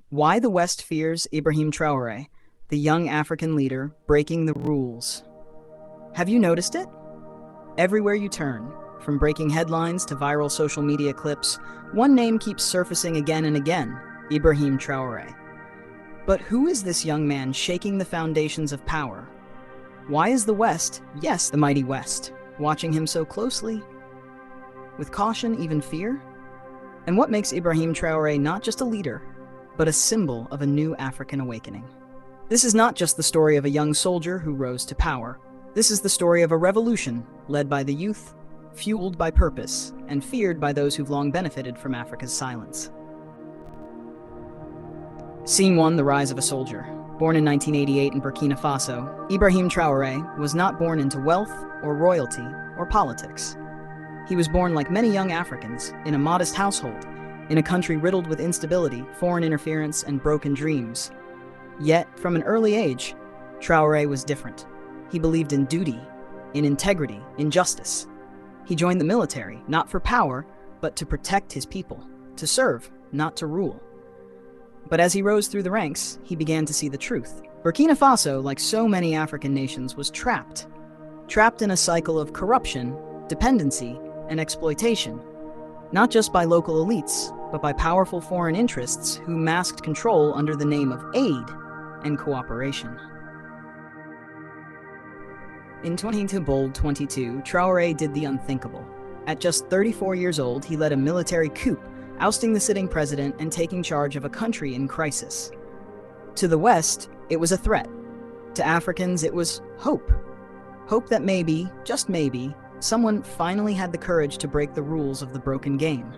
Why the West fears Ibrahim Traoré, the young African leader breaking the rules. Have you noticed it? Everywhere you turn, from breaking headlines to viral social media clips, one name keeps surfacing again and again: Ibrahim Traoré. But who is this young man shaking the foundations of power? Why is the West, yes, the mighty West, watching him so closely? With caution, even fear? And what makes Ibrahim Traoré not just a leader, but a symbol of a new African awakening? This is not just the story of a young soldier who rose to power. This is the story of a revolution led by the youth, fueled by purpose, and feared by those who've long benefited from Africa's silence. Scene 1: The Rise of a Soldier. Born in 1988 in Burkina Faso, Ibrahim Traoré was not born into wealth or royalty or politics. He was born, like many young Africans, in a modest household, in a country riddled with instability, foreign interference, and broken dreams. Yet, from an early age, Traoré was different. He believed in duty, in integrity, in justice. He joined the military, not for power, but to protect his people, to serve, not to rule. But as he rose through the ranks, he began to see the truth. Burkina Faso, like so many African nations, was trapped in a cycle of corruption, dependency, and exploitation, not just by local elites, but by powerful foreign interests who masked control under the name of aid and cooperation. In 2022, Traoré did the unthinkable. At just 34 years old, he led a military coup, ousting the sitting president and taking charge of a country in crisis. To the West, it was a threat. To Africans, it was hope. Hope that maybe, just maybe, someone finally had the courage to break the rules of the broken game.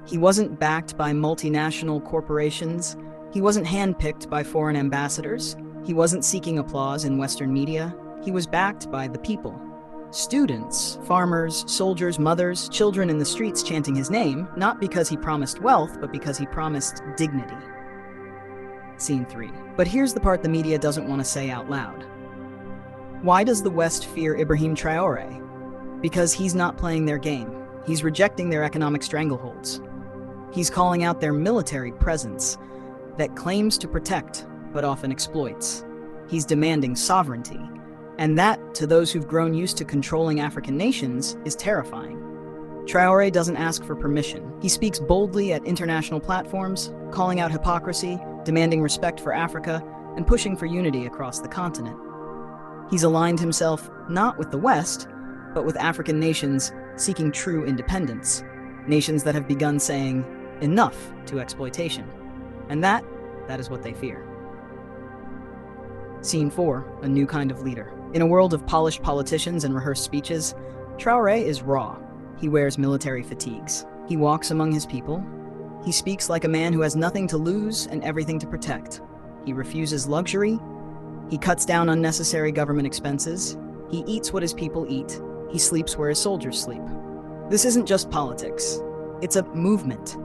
He wasn't backed by multinational corporations. He wasn't handpicked by foreign ambassadors. He wasn't seeking applause in Western media. He was backed by the people. Students, farmers, soldiers, mothers, children in the streets chanting his name, not because he promised wealth, but because he promised dignity. Scene 3. But here's the part the media doesn't want to say out loud. Why does the West fear Ibrahim Traoré? Because he's not playing their game. He's rejecting their economic strangleholds. He's calling out their military presence that claims to protect, but often exploits. He's demanding sovereignty. And that, to those who've grown used to controlling African nations, is terrifying. Traoré doesn't ask for permission. He speaks boldly at international platforms, calling out hypocrisy, demanding respect for Africa, and pushing for unity across the continent. He's aligned himself not with the West, but with African nations seeking true independence, nations that have begun saying enough to exploitation. And that is what they fear. Scene 4, a new kind of leader. In a world of polished politicians and rehearsed speeches, Traoré is raw. He wears military fatigues. He walks among his people. He speaks like a man who has nothing to lose and everything to protect. He refuses luxury. He cuts down unnecessary government expenses. He eats what his people eat. He sleeps where his soldiers sleep. This isn't just politics. It's a movement.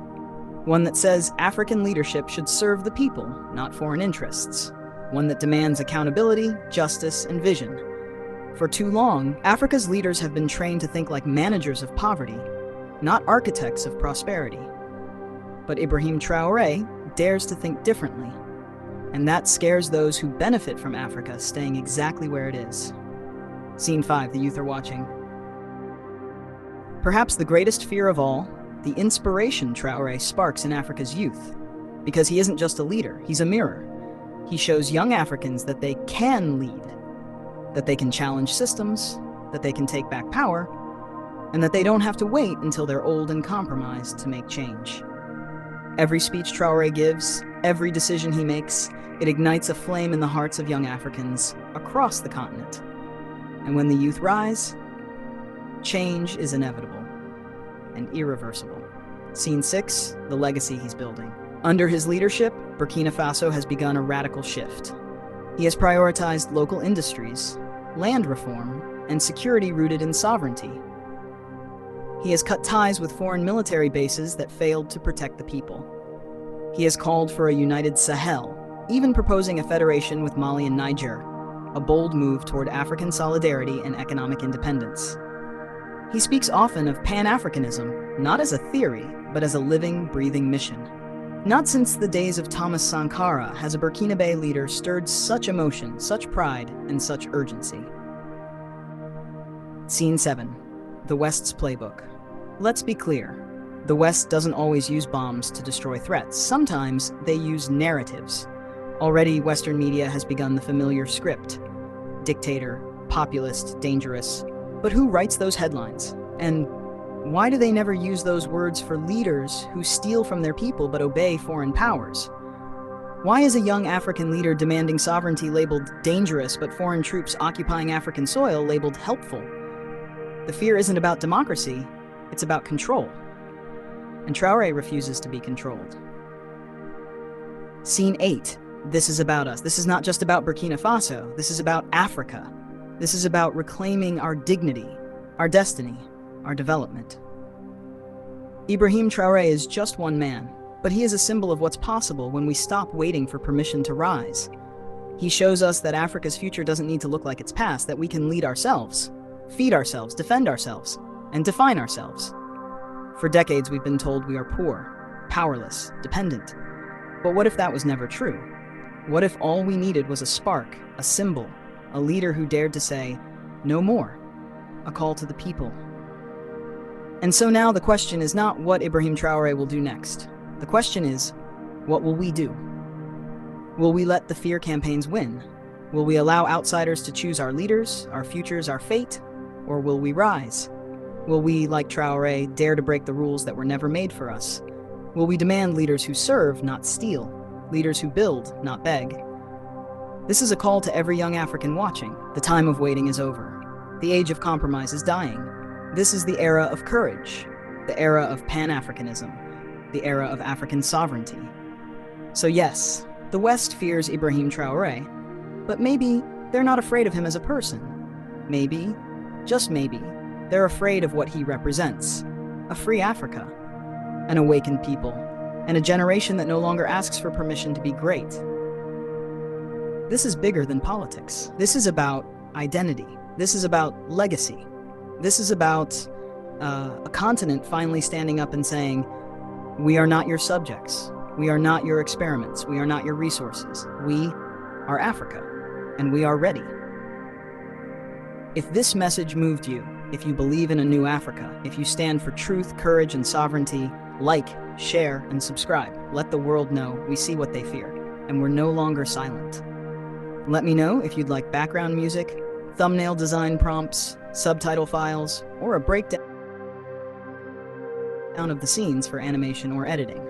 One that says African leadership should serve the people, not foreign interests. One that demands accountability, justice, and vision. For too long, Africa's leaders have been trained to think like managers of poverty, not architects of prosperity. But Ibrahim Traoré dares to think differently, and that scares those who benefit from Africa staying exactly where it is. Scene 5, the youth are watching. Perhaps the greatest fear of all, the inspiration Traoré sparks in Africa's youth. Because he isn't just a leader, he's a mirror. He shows young Africans that they can lead, that they can challenge systems, that they can take back power, and that they don't have to wait until they're old and compromised to make change. Every speech Traoré gives, every decision he makes, it ignites a flame in the hearts of young Africans across the continent. And when the youth rise, change is inevitable and irreversible. Scene 6, the legacy he's building. Under his leadership, Burkina Faso has begun a radical shift. He has prioritized local industries, land reform, and security rooted in sovereignty. He has cut ties with foreign military bases that failed to protect the people. He has called for a united Sahel, even proposing a federation with Mali and Niger, a bold move toward African solidarity and economic independence. He speaks often of Pan-Africanism, not as a theory, but as a living, breathing mission. Not since the days of Thomas Sankara has a Burkinabe leader stirred such emotion, such pride, and such urgency. Scene 7. The West's Playbook. Let's be clear. The West doesn't always use bombs to destroy threats. Sometimes they use narratives. Already, Western media has begun the familiar script. Dictator, populist, dangerous. But who writes those headlines? And why do they never use those words for leaders who steal from their people but obey foreign powers? Why is a young African leader demanding sovereignty labeled dangerous but foreign troops occupying African soil labeled helpful? The fear isn't about democracy, it's about control. And Traoré refuses to be controlled. Scene 8. This is about us. This is not just about Burkina Faso. This is about Africa. This is about reclaiming our dignity, our destiny, our development. Ibrahim Traoré is just one man, but he is a symbol of what's possible when we stop waiting for permission to rise. He shows us that Africa's future doesn't need to look like its past, that we can lead ourselves, feed ourselves, defend ourselves, and define ourselves. For decades, we've been told we are poor, powerless, dependent. But what if that was never true? What if all we needed was a spark, a symbol, a leader who dared to say, "No more," a call to the people? And so now the question is not what Ibrahim Traoré will do next. The question is, what will we do? Will we let the fear campaigns win? Will we allow outsiders to choose our leaders, our futures, our fate? Or will we rise? Will we, like Traoré, dare to break the rules that were never made for us? Will we demand leaders who serve, not steal? Leaders who build, not beg? This is a call to every young African watching. The time of waiting is over. The age of compromise is dying. This is the era of courage, the era of Pan-Africanism, the era of African sovereignty. So yes, the West fears Ibrahim Traoré, but maybe they're not afraid of him as a person. Maybe, just maybe, they're afraid of what he represents: a free Africa, an awakened people, and a generation that no longer asks for permission to be great. This is bigger than politics. This is about identity. This is about legacy. This is about a continent finally standing up and saying, "We are not your subjects. We are not your experiments. We are not your resources. We are Africa, and we are ready." If this message moved you, if you believe in a new Africa, if you stand for truth, courage, and sovereignty, like, share, and subscribe. Let the world know we see what they fear, and we're no longer silent. Let me know if you'd like background music, thumbnail design prompts, subtitle files, or a breakdown of the scenes for animation or editing.